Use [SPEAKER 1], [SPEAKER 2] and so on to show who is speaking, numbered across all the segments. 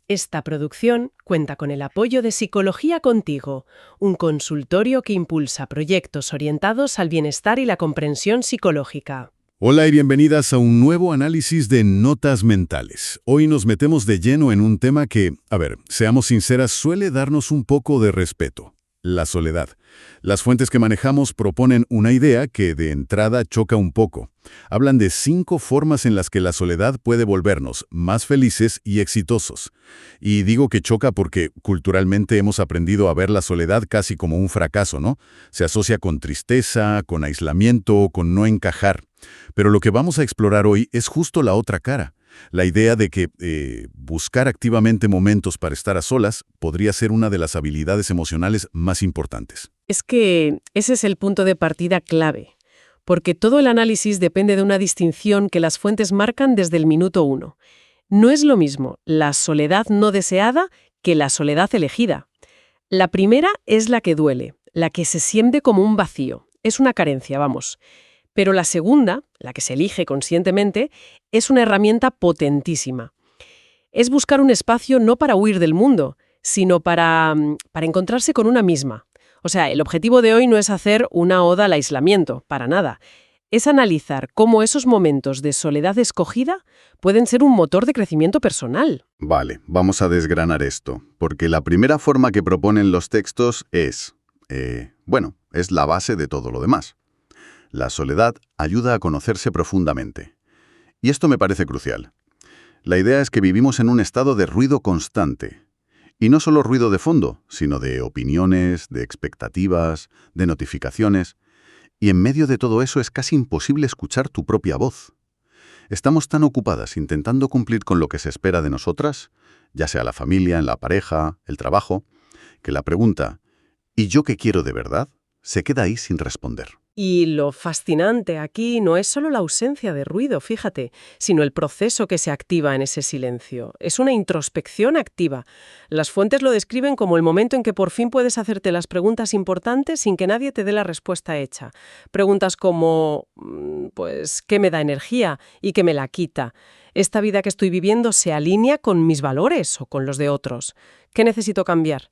[SPEAKER 1] Esta producción cuenta con el apoyo de Psicología Contigo, un consultorio que impulsa proyectos orientados al bienestar y la comprensión psicológica.
[SPEAKER 2] Hola y bienvenidas a un nuevo análisis de notas mentales. Hoy nos metemos de lleno en un tema que, seamos sinceras, suele darnos un poco de respeto: la soledad. Las fuentes que manejamos proponen una idea que de entrada choca un poco. Hablan de 5 formas en las que la soledad puede volvernos más felices y exitosos. Y digo que choca porque culturalmente hemos aprendido a ver la soledad casi como un fracaso, ¿no? Se asocia con tristeza, con aislamiento, con no encajar. Pero lo que vamos a explorar hoy es justo la otra cara. La idea de que buscar activamente momentos para estar a solas podría ser una de las habilidades emocionales más importantes.
[SPEAKER 1] Es que ese es el punto de partida clave, porque todo el análisis depende de una distinción que las fuentes marcan desde el minuto 1. No es lo mismo la soledad no deseada que la soledad elegida. La primera es la que duele, la que se siente como un vacío, es una carencia, vamos. Pero la segunda, la que se elige conscientemente, es una herramienta potentísima. Es buscar un espacio no para huir del mundo, sino para encontrarse con una misma. O sea, el objetivo de hoy no es hacer una oda al aislamiento, para nada. Es analizar cómo esos momentos de soledad escogida pueden ser un motor de crecimiento personal.
[SPEAKER 3] Vale, vamos a desgranar esto, porque la primera forma que proponen los textos es la base de todo lo demás. La soledad ayuda a conocerse profundamente. Y esto me parece crucial. La idea es que vivimos en un estado de ruido constante. Y no solo ruido de fondo, sino de opiniones, de expectativas, de notificaciones. Y en medio de todo eso es casi imposible escuchar tu propia voz. Estamos tan ocupadas intentando cumplir con lo que se espera de nosotras, ya sea la familia, en la pareja, el trabajo, que la pregunta ¿y yo qué quiero de verdad?, se queda ahí sin responder.
[SPEAKER 1] Y lo fascinante aquí no es solo la ausencia de ruido, fíjate, sino el proceso que se activa en ese silencio. Es una introspección activa. Las fuentes lo describen como el momento en que por fin puedes hacerte las preguntas importantes sin que nadie te dé la respuesta hecha. Preguntas como, ¿qué me da energía y qué me la quita? ¿Esta vida que estoy viviendo se alinea con mis valores o con los de otros? ¿Qué necesito cambiar?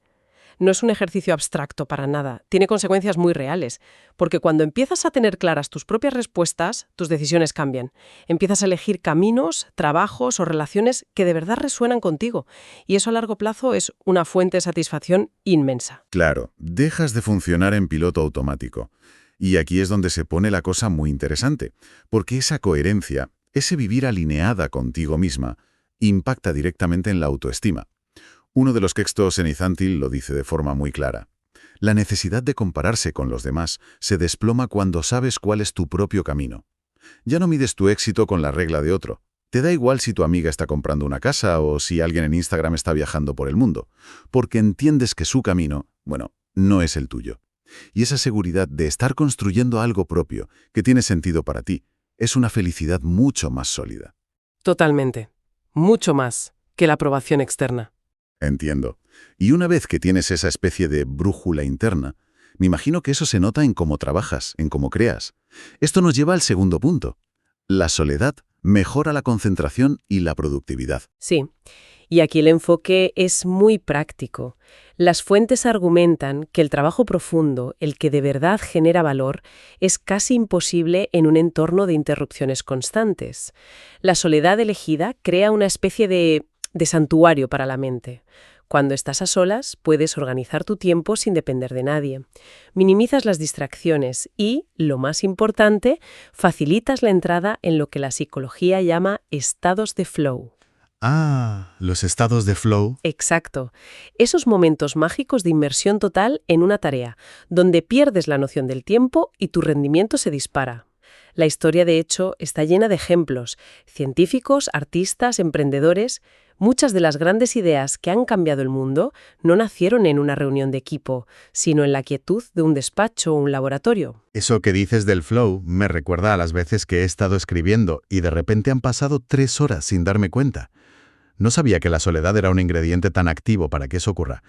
[SPEAKER 1] No es un ejercicio abstracto para nada, tiene consecuencias muy reales, porque cuando empiezas a tener claras tus propias respuestas, tus decisiones cambian. Empiezas a elegir caminos, trabajos o relaciones que de verdad resuenan contigo, y eso a largo plazo es una fuente de satisfacción inmensa.
[SPEAKER 2] Claro, dejas de funcionar en piloto automático. Y aquí es donde se pone la cosa muy interesante, porque esa coherencia, ese vivir alineada contigo misma, impacta directamente en la autoestima. Uno de los textos en Izantil lo dice de forma muy clara. La necesidad de compararse con los demás se desploma cuando sabes cuál es tu propio camino. Ya no mides tu éxito con la regla de otro. Te da igual si tu amiga está comprando una casa o si alguien en Instagram está viajando por el mundo, porque entiendes que su camino, no es el tuyo. Y esa seguridad de estar construyendo algo propio que tiene sentido para ti es una felicidad mucho más sólida.
[SPEAKER 1] Totalmente. Mucho más que la aprobación externa.
[SPEAKER 2] Entiendo. Y una vez que tienes esa especie de brújula interna, me imagino que eso se nota en cómo trabajas, en cómo creas. Esto nos lleva al segundo punto. La soledad mejora la concentración y la productividad.
[SPEAKER 1] Sí, y aquí el enfoque es muy práctico. Las fuentes argumentan que el trabajo profundo, el que de verdad genera valor, es casi imposible en un entorno de interrupciones constantes. La soledad elegida crea una especie de santuario para la mente. Cuando estás a solas, puedes organizar tu tiempo sin depender de nadie. Minimizas las distracciones y, lo más importante, facilitas la entrada en lo que la psicología llama estados de flow.
[SPEAKER 2] Ah, los estados de flow.
[SPEAKER 1] Exacto. Esos momentos mágicos de inmersión total en una tarea, donde pierdes la noción del tiempo y tu rendimiento se dispara. La historia, de hecho, está llena de ejemplos. Científicos, artistas, emprendedores. Muchas de las grandes ideas que han cambiado el mundo no nacieron en una reunión de equipo, sino en la quietud de un despacho o un laboratorio.
[SPEAKER 2] Eso que dices del flow me recuerda a las veces que he estado escribiendo y de repente han pasado 3 horas sin darme cuenta. No sabía que la soledad era un ingrediente tan activo para que eso ocurra.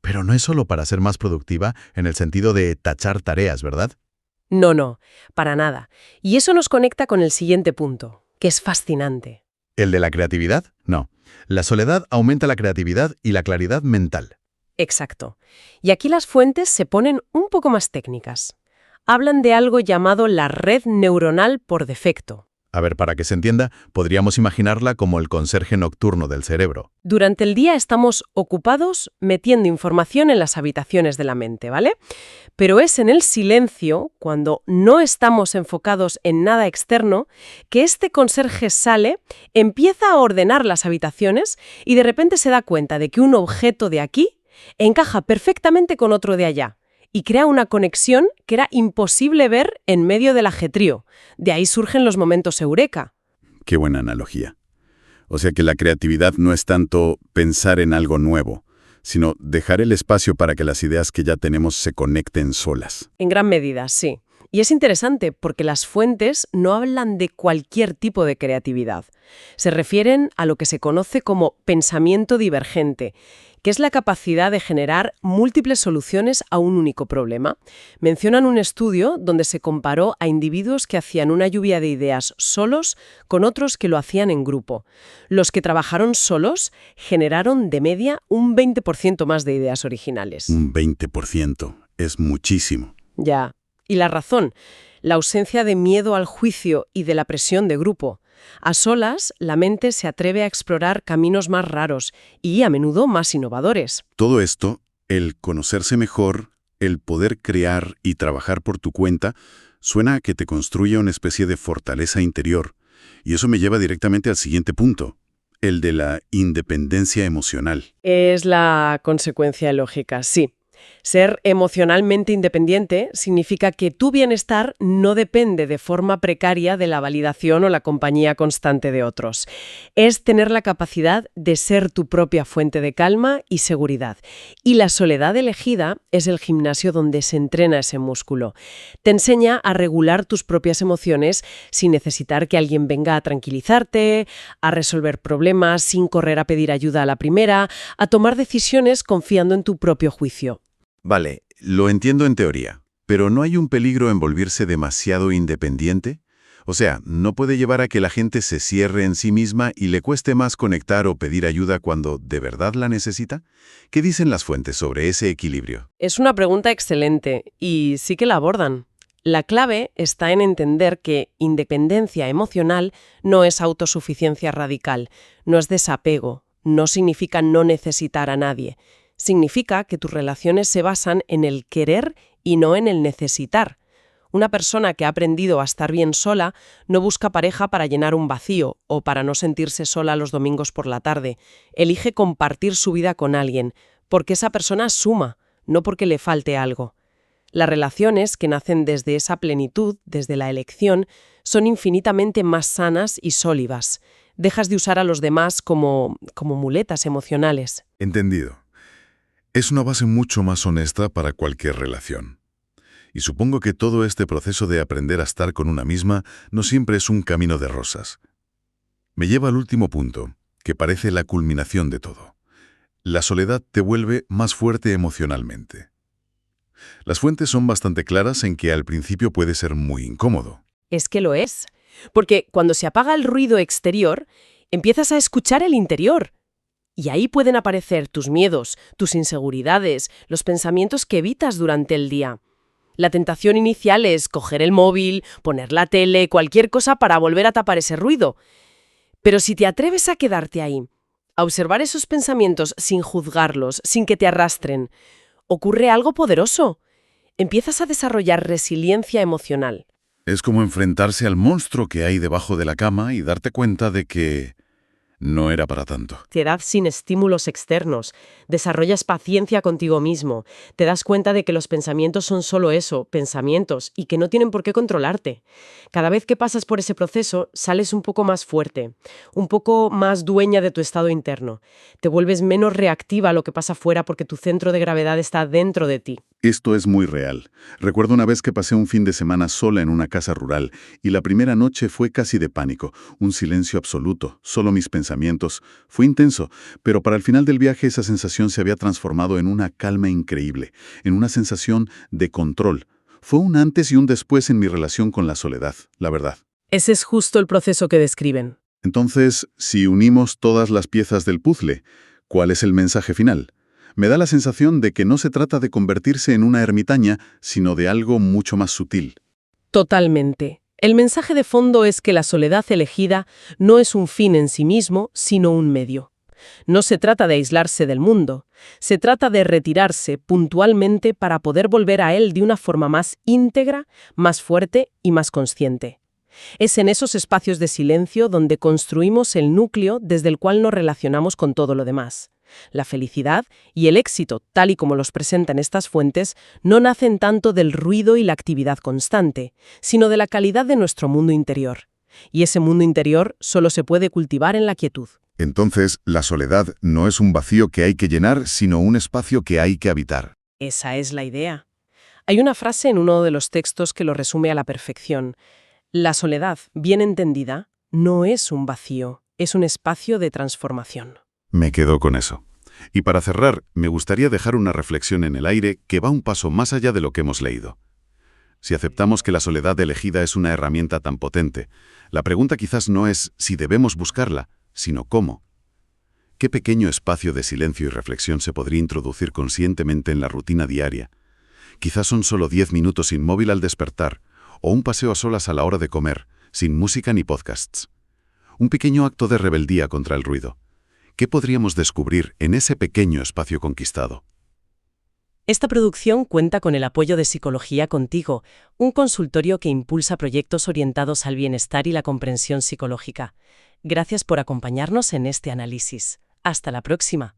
[SPEAKER 2] Pero no es solo para ser más productiva en el sentido de tachar tareas, ¿verdad?
[SPEAKER 1] No, para nada. Y eso nos conecta con el siguiente punto, que es fascinante.
[SPEAKER 2] ¿El de la creatividad? No.
[SPEAKER 4] La soledad aumenta la creatividad y la claridad mental.
[SPEAKER 1] Exacto. Y aquí las fuentes se ponen un poco más técnicas. Hablan de algo llamado la red neuronal por defecto.
[SPEAKER 4] A ver, para que se entienda, podríamos imaginarla como el conserje nocturno del cerebro.
[SPEAKER 1] Durante el día estamos ocupados metiendo información en las habitaciones de la mente, ¿vale? Pero es en el silencio, cuando no estamos enfocados en nada externo, que este conserje sale, empieza a ordenar las habitaciones y de repente se da cuenta de que un objeto de aquí encaja perfectamente con otro de allá y crea una conexión que era imposible ver en medio del ajetrío. De ahí surgen los momentos eureka.
[SPEAKER 2] Qué buena analogía. O sea que la creatividad no es tanto pensar en algo nuevo, sino dejar el espacio para que las ideas que ya tenemos se conecten solas.
[SPEAKER 1] En gran medida, sí. Y es interesante porque las fuentes no hablan de cualquier tipo de creatividad. Se refieren a lo que se conoce como pensamiento divergente, que es la capacidad de generar múltiples soluciones a un único problema. Mencionan un estudio donde se comparó a individuos que hacían una lluvia de ideas solos con otros que lo hacían en grupo. Los que trabajaron solos generaron de media un 20% más de ideas originales.
[SPEAKER 2] Un 20%. Es muchísimo.
[SPEAKER 1] Ya. Y la razón, la ausencia de miedo al juicio y de la presión de grupo. A solas, la mente se atreve a explorar caminos más raros y, a menudo, más innovadores.
[SPEAKER 2] Todo esto, el conocerse mejor, el poder crear y trabajar por tu cuenta, suena a que te construye una especie de fortaleza interior. Y eso me lleva directamente al siguiente punto, el de la independencia emocional.
[SPEAKER 1] Es la consecuencia lógica, sí. Ser emocionalmente independiente significa que tu bienestar no depende de forma precaria de la validación o la compañía constante de otros. Es tener la capacidad de ser tu propia fuente de calma y seguridad. Y la soledad elegida es el gimnasio donde se entrena ese músculo. Te enseña a regular tus propias emociones sin necesitar que alguien venga a tranquilizarte, a resolver problemas sin correr a pedir ayuda a la primera, a tomar decisiones confiando en tu propio juicio.
[SPEAKER 2] Vale, lo entiendo en teoría, pero ¿no hay un peligro en volverse demasiado independiente? O sea, ¿no puede llevar a que la gente se cierre en sí misma y le cueste más conectar o pedir ayuda cuando de verdad la necesita? ¿Qué dicen las fuentes sobre ese equilibrio?
[SPEAKER 1] Es una pregunta excelente y sí que la abordan. La clave está en entender que independencia emocional no es autosuficiencia radical, no es desapego, no significa no necesitar a nadie. Significa que tus relaciones se basan en el querer y no en el necesitar. Una persona que ha aprendido a estar bien sola no busca pareja para llenar un vacío o para no sentirse sola los domingos por la tarde. Elige compartir su vida con alguien, porque esa persona suma, no porque le falte algo. Las relaciones que nacen desde esa plenitud, desde la elección, son infinitamente más sanas y sólidas. Dejas de usar a los demás como muletas emocionales.
[SPEAKER 2] Entendido. Es una base mucho más honesta para cualquier relación. Y supongo que todo este proceso de aprender a estar con una misma no siempre es un camino de rosas. Me lleva al último punto, que parece la culminación de todo. La soledad te vuelve más fuerte emocionalmente. Las fuentes son bastante claras en que al principio puede ser muy incómodo.
[SPEAKER 1] Es que lo es. Porque cuando se apaga el ruido exterior, empiezas a escuchar el interior. Y ahí pueden aparecer tus miedos, tus inseguridades, los pensamientos que evitas durante el día. La tentación inicial es coger el móvil, poner la tele, cualquier cosa para volver a tapar ese ruido. Pero si te atreves a quedarte ahí, a observar esos pensamientos sin juzgarlos, sin que te arrastren, ocurre algo poderoso. Empiezas a desarrollar resiliencia emocional.
[SPEAKER 2] Es como enfrentarse al monstruo que hay debajo de la cama y darte cuenta de que no era para tanto.
[SPEAKER 1] Ansiedad sin estímulos externos, desarrollas paciencia contigo mismo, te das cuenta de que los pensamientos son solo eso, pensamientos, y que no tienen por qué controlarte. Cada vez que pasas por ese proceso, sales un poco más fuerte, un poco más dueña de tu estado interno. Te vuelves menos reactiva a lo que pasa fuera porque tu centro de gravedad está dentro de ti.
[SPEAKER 2] Esto es muy real. Recuerdo una vez que pasé un fin de semana sola en una casa rural y la primera noche fue casi de pánico, un silencio absoluto, solo mis pensamientos. Fue intenso, pero para el final del viaje esa sensación se había transformado en una calma increíble, en una sensación de control. Fue un antes y un después en mi relación con la soledad, la verdad.
[SPEAKER 1] Ese es justo el proceso que describen.
[SPEAKER 2] Entonces, si unimos todas las piezas del puzzle, ¿cuál es el mensaje final? Me da la sensación de que no se trata de convertirse en una ermitaña, sino de algo mucho más sutil.
[SPEAKER 1] Totalmente. El mensaje de fondo es que la soledad elegida no es un fin en sí mismo, sino un medio. No se trata de aislarse del mundo, se trata de retirarse puntualmente para poder volver a él de una forma más íntegra, más fuerte y más consciente. Es en esos espacios de silencio donde construimos el núcleo desde el cual nos relacionamos con todo lo demás. La felicidad y el éxito, tal y como los presentan estas fuentes, no nacen tanto del ruido y la actividad constante, sino de la calidad de nuestro mundo interior. Y ese mundo interior solo se puede cultivar en la quietud.
[SPEAKER 2] Entonces, la soledad no es un vacío que hay que llenar, sino un espacio que hay que habitar.
[SPEAKER 1] Esa es la idea. Hay una frase en uno de los textos que lo resume a la perfección. La soledad, bien entendida, no es un vacío, es un espacio de transformación.
[SPEAKER 2] Me quedo con eso. Y para cerrar, me gustaría dejar una reflexión en el aire que va un paso más allá de lo que hemos leído. Si aceptamos que la soledad elegida es una herramienta tan potente, la pregunta quizás no es si debemos buscarla, sino cómo. ¿Qué pequeño espacio de silencio y reflexión se podría introducir conscientemente en la rutina diaria? Quizás son solo 10 minutos sin móvil al despertar, o un paseo a solas a la hora de comer, sin música ni podcasts. Un pequeño acto de rebeldía contra el ruido. ¿Qué podríamos descubrir en ese pequeño espacio conquistado?
[SPEAKER 1] Esta producción cuenta con el apoyo de Psicología Contigo, un consultorio que impulsa proyectos orientados al bienestar y la comprensión psicológica. Gracias por acompañarnos en este análisis. Hasta la próxima.